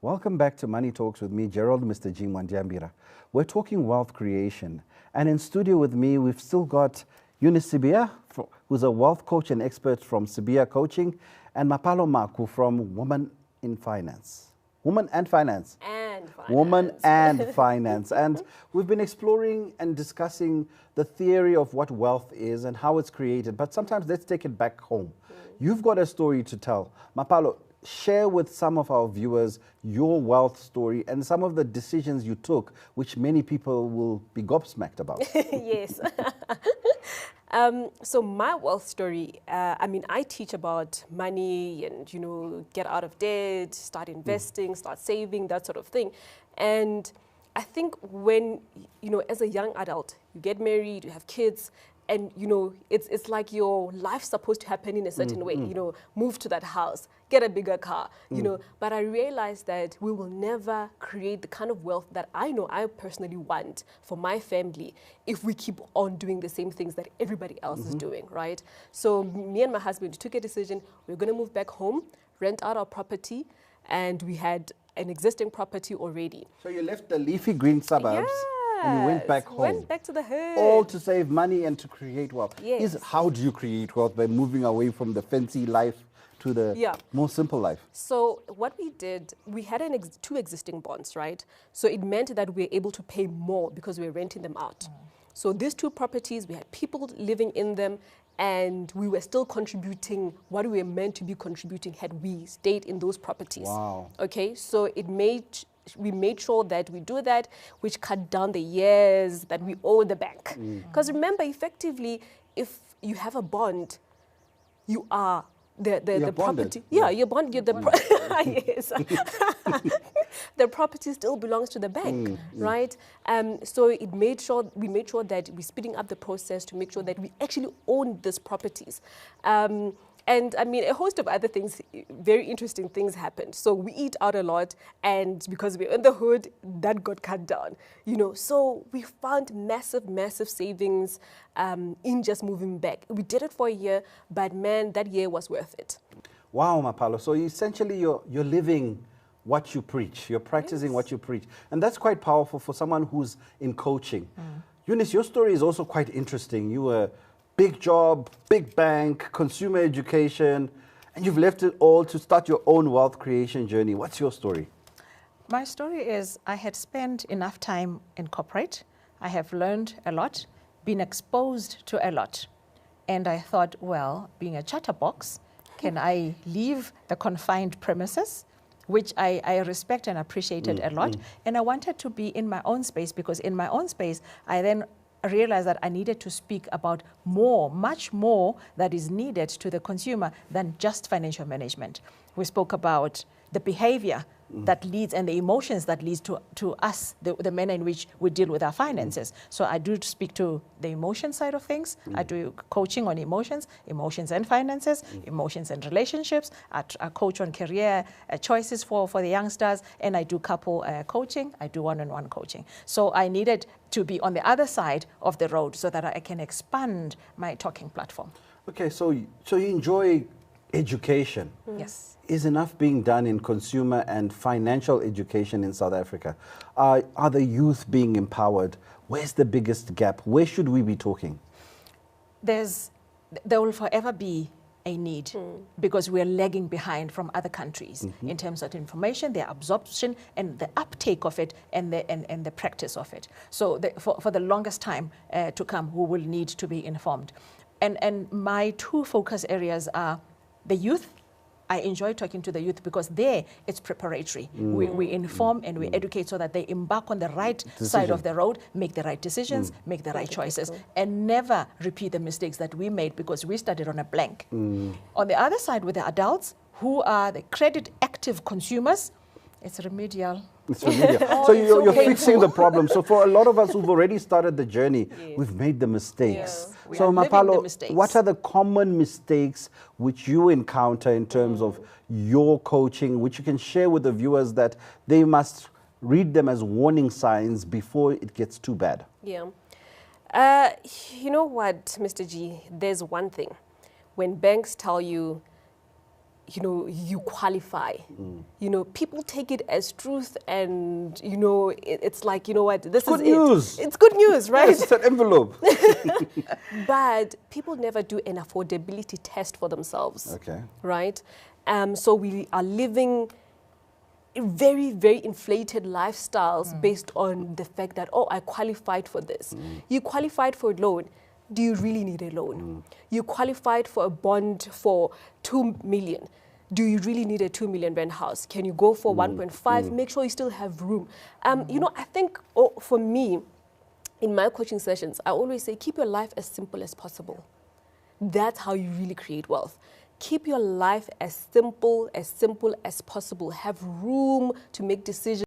Welcome back to Money Talks with me, Gerald Mr. G. Mwandiambira. We're talking wealth creation. And in studio with me, we've still got Eunice Sibia, who's a wealth coach and expert from Sibia Coaching, and Mapalo Maku from Women in Finance. Women and Finance. And finance. Woman and Finance. And we've been exploring and discussing the theory of what wealth is and how it's created. But sometimes let's take it back home. You've got a story to tell. Mapalo, share with some of our viewers your wealth story and some of the decisions you took, which many people will be gobsmacked about. Yes. So my wealth story, I teach about money and, get out of debt, start investing, start saving, that sort of thing. And I think when, as a young adult, you get married, you have kids, and, it's like your life's supposed to happen in a certain way, move to that house, get a bigger car, But I realized that we will never create the kind of wealth that I know I personally want for my family if we keep on doing the same things that everybody else is doing, right? So me and my husband took a decision. We're going to move back home, rent out our property, and we had an existing property already. So you left the leafy green suburbs. And you went back home. Went back to the hood. All to save money and to create wealth. Yes. How do you create wealth? By moving away from the fancy life to the more simple life. So what we did, we had two existing bonds, right? So it meant that we were able to pay more because we were renting them out. So these two properties, we had people living in them, and we were still contributing what we were meant to be contributing had we stayed in those properties. Wow. Okay, so we made sure that we do that, which cut down the years that we owe the bank. Because remember, effectively, if you have a bond, you are the property. Yeah, you're bond. You're the yes. The property still belongs to the bank, right? So we made sure that we're speeding up the process to make sure that we actually own these properties. And a host of other things, very interesting things happened. So we eat out a lot, and because we're in the hood, that got cut down. So we found massive savings in just moving back. We did it for a year, but man, that year was worth it. Wow, Mapalo. So essentially, you're living what you preach. You're practicing what you preach, and that's quite powerful for someone who's in coaching. Eunice, your story is also quite interesting. You were big job, big bank, consumer education, and you've left it all to start your own wealth creation journey. What's your story? My story is I had spent enough time in corporate. I have learned a lot, been exposed to a lot. And I thought, well, being a chatterbox, can I leave the confined premises, which I respect and appreciated a lot. And I wanted to be in my own space, because in my own space, I then realized that I needed to speak about much more that is needed to the consumer than just financial management. We spoke about the behavior that leads and the emotions that leads to us, the manner in which we deal with our finances. So I do speak to the emotion side of things. I do coaching on emotions and finances, emotions and relationships. I coach on career choices for the youngsters, and I do couple coaching. I do one-on-one coaching. So I needed to be on the other side of the road so that I can expand my talking platform. Okay, so you enjoy education. Yes. Is enough being done in consumer and financial education in South Africa? Are the youth being empowered? Where's the biggest gap? Where should we be talking? There will forever be a need because we're lagging behind from other countries in terms of information, their absorption and the uptake of it and the practice of it. So for the longest time to come, we will need to be informed. And my two focus areas are the youth. I enjoy talking to the youth because there it's preparatory. We inform and we educate so that they embark on the right side of the road, make the right decisions, make the right choices, and never repeat the mistakes that we made because we started on a blank. On the other side, with the adults, who are the credit active consumers, it's remedial. It's remedial. So you're fixing the problem. So for a lot of us who've already started the journey, we've made the mistakes. Yeah. So Mapalo, what are the common mistakes which you encounter in terms of your coaching, which you can share with the viewers that they must read them as warning signs before it gets too bad? Yeah. You know what, Mr. G, there's one thing. When banks tell you, you know, you qualify. You know, people take it as truth, and you know, it's like, you know what, this Good is news. it. It's good news, right? Yes, it's an envelope. But people never do an affordability test for themselves. Okay. Right? So we are living very, very inflated lifestyles based on the fact that, oh, I qualified for this. You qualified for a loan. Do you really need a loan? You qualified for a bond for 2 million. Do you really need a 2 million rent house? Can you go for 1.5? Make sure you still have room. You know, I think for me, in my coaching sessions, I always say, keep your life as simple as possible. That's how you really create wealth. Keep your life as simple as possible. Have room to make decisions.